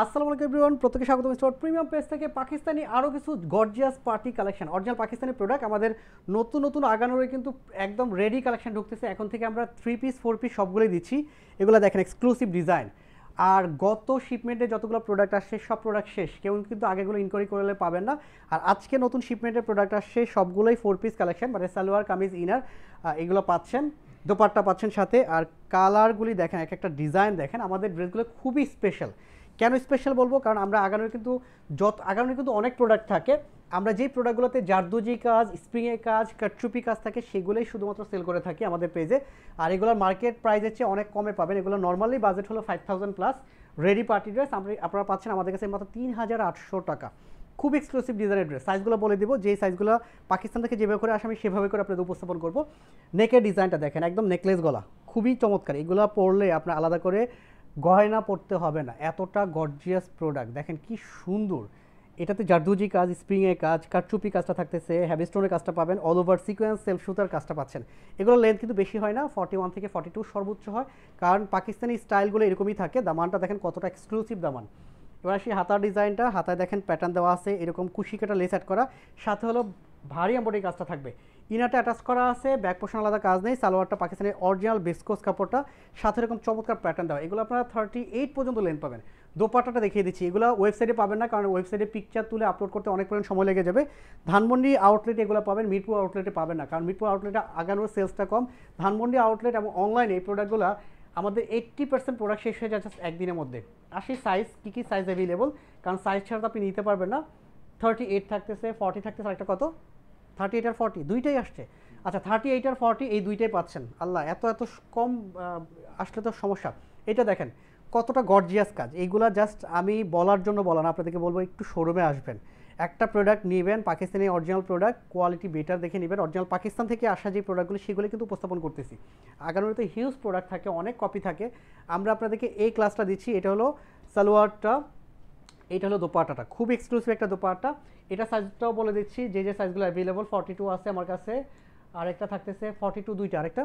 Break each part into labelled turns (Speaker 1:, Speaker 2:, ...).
Speaker 1: আসসালামু আলাইকুম এভরিওয়ান, প্রত্যেকে স্বাগত স্টোর প্রিমিয়াম পেজ থেকে পাকিস্তানি আরও কিছু gorgeous party collection, original Pakistani product আমাদের নতুন নতুন আগানোরে কিন্তু একদম রেডি কালেকশন ঢুকতেছে। এখন থেকে আমরা 3 পিস 4 পিস সবগুলোই দিচ্ছি। এগুলো দেখেন এক্সক্লুসিভ ডিজাইন। আর গত শিপমেন্টে যতগুলো প্রোডাক্ট আসছে সব প্রোডাক্ট শেষ, কেউ কিন্তু আগেগুলো ইনকোয়ারি করলে পাবেন না। আর আজকে নতুন শিপমেন্টের প্রোডাক্ট আসছে সবগুলোই 4 পিস কালেকশন, মানে সালোয়ার কামিজ ইনার এগুলো পাচ্ছেন, দোপাট্টা পাচ্ছেন সাথে। আর কালারগুলি দেখেন, এক একটা ডিজাইন দেখেন। আমাদের ড্রেসগুলো খুবই স্পেশাল। কেন স্পেশাল বলবো, কারণ আমরা আগানোর কিন্তু আগানোর কিন্তু অনেক প্রোডাক্ট থাকে। আমরা যেই প্রোডাক্টগুলোতে জারদুজি কাজ, স্প্রিংয়ের কাজ, কাটচুপি কাজ থাকে সেগুলোই শুধুমাত্র সেল করে থাকি আমাদের পেজে। আর এগুলোর মার্কেট প্রাইসের চেয়ে অনেক কমে পাবেন। এগুলো নর্মালি বাজেট হলো 5000+। রেডি পার্টি ড্রেস আপনারা পাচ্ছেন আমাদের কাছে মাত্র 3800 টাকা। খুব এক্সক্লুসিভ ডিজাইনের ড্রেস। সাইজগুলো বলে দিব, যেই সাইজগুলো পাকিস্তান থেকে যেভাবে করে আসে আমি সেভাবে করে আপনাদের উপস্থাপন করব। নেকের ডিজাইনটা দেখেন, একদম নেকলেস গলা, খুবই চমৎকার। এগুলো পরলে আপনার আলাদা করে গয়না পড়তে হবে না, এতটা গর্জিয়াস প্রোডাক্ট দেখেন কি সুন্দর। এটাতে জারদুজি কাজ, স্প্রিংয়ের কাজ, কারচুপি কাজটা থাকতেছে, হ্যাভি স্টোনের কাজটা পাবেন, অল ওভার সিকোয়েন্স সেলফ সুতার কাজটা পাচ্ছেন। এগুলোর লেন্থ কিন্তু বেশি হয় না, 41 থেকে 42 সর্বোচ্চ হয়, কারণ পাকিস্তানি স্টাইলগুলো এরকমই থাকে। দামানটা দেখেন কতটা এক্সক্লুসিভ দামান। এবার আসি হাতার ডিজাইনটা। হাতায় দেখেন প্যাটার্ন দেওয়া আছে, এরকম কুশি কাটা লেস অ্যাড করা, সাথে হলো ভারী এমব্রয়ডারি কাজটা থাকবে। ইনারটা অ্যাটাচ করা আছে, ব্যাক পোর্শন আলাদা কাজ নেই। সালোয়ারটা পাকিস্তানের অরিজিনাল বিসকোস কাপড়টা, সাথে এরকম চমৎকার প্যাটার্ন দেওয়া। এগুলো আপনারা 38 পর্যন্ত লেন্থ পাবেন। দোপাট্টাটা দেখিয়ে দিচ্ছি। এগুলো ওয়েবসাইটে পাবেন না, কারণ ওয়েবসাইটে পিকচার তুলে আপলোড করতে অনেক পরিমাণ সময় লেগে যাবে। ধানমন্ডি আউটলেটে এগুলো পাবেন, মিরপুর আউটলেটে পাবেন না, কারণ মিরপুর আউটলেটে আগানোর সেলসটা কম। ধানমন্ডি আউটলেট এবং অনলাইনে এই প্রোডাক্টগুলো আমাদের 80% প্রোডাক্ট শেষ হয়ে যাচ্ছে একদিনের মধ্যে। আসি সাইজ, কী সাইজ অ্যাভেলেবল, কারণ সাইজ ছাড়া তো আপনি নিতে পারবেন না। 38 থাকতেছে, 40 থাকতেছে, আরেকটা কত, 38 আর 40 দুইটাই আসছে। আচ্ছা, 38 আর 40 এই দুইটাই পাচ্ছেন। আল্লাহ, এত এত কম আসলে তো সমস্যা। এটা দেখেন কতটা গর্জিয়াস কাজ। এইগুলা জাস্ট আমি বলার জন্য বলা না, আপনাদেরকে বলবো একটু শোরুমে আসবেন, একটা প্রোডাক্ট নেবেন, Pakistani original product, quality better দেখে নেবেন। অরিজিনাল পাকিস্তান থেকে আসা যে প্রোডাক্টগুলো সেগুলো কিন্তু উপস্থাপন করতেছি। আগানোর তো হিউজ প্রোডাক্ট থাকে, অনেক কপি থাকে। আমরা আপনাদেরকে এই ক্লাসটা দিচ্ছি। এটা হলো সালোয়ারটা, এটা হলো দোপাট্টাটা, খুব এক্সক্লুসিভ একটা দোপাট্টা। এটা সাইজটাও বলে দিচ্ছি, যে যে সাইজগুলো অ্যাভেলেবল। 42 আছে আমার কাছে, আরেকটা থাকতেছে 42, দুইটা, আরেকটা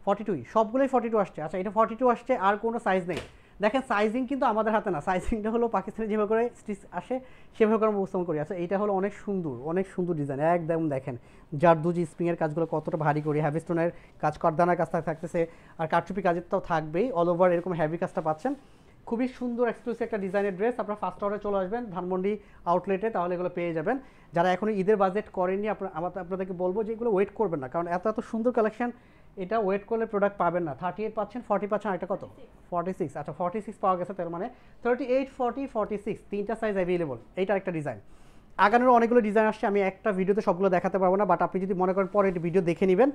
Speaker 1: 42, সবগুলোই 42 আসছে। আচ্ছা, এটা 42 আসছে, আর কোনো সাইজ নেই। দেখেন সাইজিং কিন্তু আমাদের হাতে না, সাইজিংটা হলো পাকিস্তানে যেভাবে করে স্টিচ আসে সেভাবে করে আমরা উপস্থাপন করি। আচ্ছা, এইটা হলো অনেক সুন্দর, অনেক সুন্দর ডিজাইন একদম। দেখেন জারদুজি স্প্রিংয়ের কাজগুলো কতটা ভারী করি, হ্যাভি স্টোনের কাজ, করদানার কাজটা থাকতেছে, আর কারচুপি কাজেরটাও থাকবেই। অল ওভার এরকম হ্যাভি কাজটা পাচ্ছেন। খুবই সুন্দর এক্সক্লুসিভ একটা ডিজাইনের ড্রেস। আপনারা ফার্স্ট অর্ডারে চলে আসবেন ধানমন্ডি আউটলেটে, তাহলে এগুলো পেয়ে যাবেন। যারা এখনও ঈদের বাজেট করেননি, আপনাদেরকে বলবো যে এগুলো ওয়েট করবেন না, কারণ এত এত সুন্দর কালেকশন, এটা ওয়েট করলে প্রোডাক্ট পাবেন না। 38 পাচ্ছেন, 40 পাচ্ছেন, একটা কত, 46। আচ্ছা, 46 পাওয়া গেছে, তার মানে 38, 40, 46 তিনটা সাইজ অ্যাভেলেবল। এইটা একটা ডিজাইন। আগানোর অনেকগুলো ডিজাইন আসছে, আমি একটা ভিডিওতে সবগুলো দেখাতে পারবো না, বাট আপনি যদি মনে করেন পরে ভিডিও দেখে নেবেন,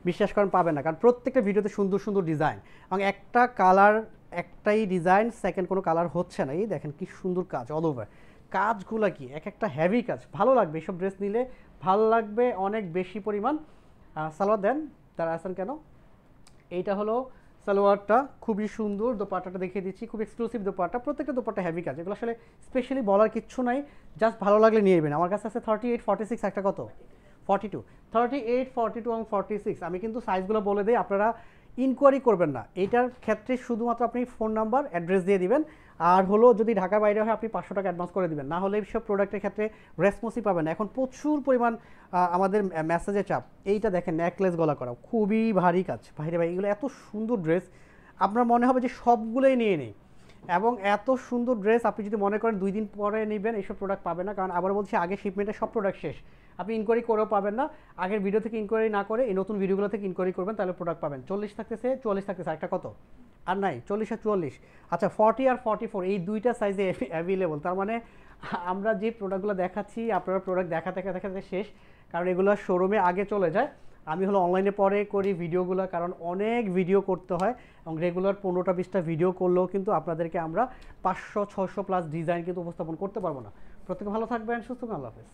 Speaker 1: বিশ্বাস করেন পাবেন না, কারণ প্রত্যেকটা ভিডিওতে সুন্দর সুন্দর ডিজাইন এবং একটা কালার, একটাই ডিজাইন, সেকেন্ড কোনো কালার হচ্ছে না। এই দেখেন কি সুন্দর কাজ, অল ওভার কাজগুলো কি এক একটা হ্যাভি কাজ। ভালো লাগবে এইসব ড্রেস নিলে, ভালো লাগবে অনেক বেশি পরিমাণ। সালোয়ার দেন, তারা আসেন কেন। এইটা হলো সালোয়ারটা, খুবই সুন্দর। দোপাট্টাটা দেখিয়ে দিচ্ছি, খুব এক্সক্লুসিভ দোপাট্টা। প্রত্যেকটা দোপাট্টা হ্যাভি কাজ, এগুলো আসলে স্পেশালি বলার কিচ্ছু নাই, জাস্ট ভালো লাগলে নিয়ে নেবেন। আমার কাছে আছে 38, 46, একটা কত, 42। 38, 42 এবং 46 আমি কিন্তু সাইজগুলো বলে দিই, আপনারা ইনকোয়ারি করবেন না। এইটার ক্ষেত্রে শুধুমাত্র আপনি ফোন নাম্বার, অ্যাড্রেস দিয়ে দিবেন। আর হলো যদি ঢাকার বাইরে হয় আপনি 500 টাকা অ্যাডভান্স করে দিবেন, না হলে এইসব প্রোডাক্টের ক্ষেত্রে রেসপন্সই পাবেন না। এখন প্রচুর পরিমাণ আমাদের মেসেজে চাপ। এইটা দেখেন নেকলেস গলা করা, খুবই ভারী কাজ। ভাইরে ভাই, এগুলো এত সুন্দর ড্রেস, আপনার মনে হবে যে সবগুলোই নিয়ে নেই। এবং এত সুন্দর ড্রেস আপনি যদি মনে করেন 2 দিন পরে নেবেন, এইসব প্রোডাক্ট পাবেন না, কারণ আবার বলছি আগে শিপমেন্টের সব প্রোডাক্ট শেষ। আপনি ইনকোয়ারি করেও পাবেন না, আগের ভিডিও থেকে ইনকোয়ারি না করে এই নতুন ভিডিওগুলো থেকে ইনকোয়ারি করবেন, তাহলে প্রোডাক্ট পাবেন। 40 থাকতেছে, 44 থাকতেছে, একটা কত, আর নাই 40 আর 44। আচ্ছা, 40 আর 44 এই দুইটা সাইজে অ্যাভেলেবল। তার মানে আমরা যে প্রোডাক্টগুলো দেখাচ্ছি, আপনারা প্রোডাক্ট দেখাতে দেখাতে শেষ, কারণ এগুলো শোরুমে আগে চলে যায়। আমি হলো অনলাইনে পরে করি ভিডিওগুলো, কারণ অনেক ভিডিও করতে হয় এবং রেগুলার 15টা 20টা ভিডিও করলেও কিন্তু আপনাদেরকে আমরা 500 600+ ডিজাইন কিন্তু উপস্থাপন করতে পারবো না। প্রত্যেকে ভালো থাকবেন, সুস্থ থাকবেন, আল্লাহ হাফেজ।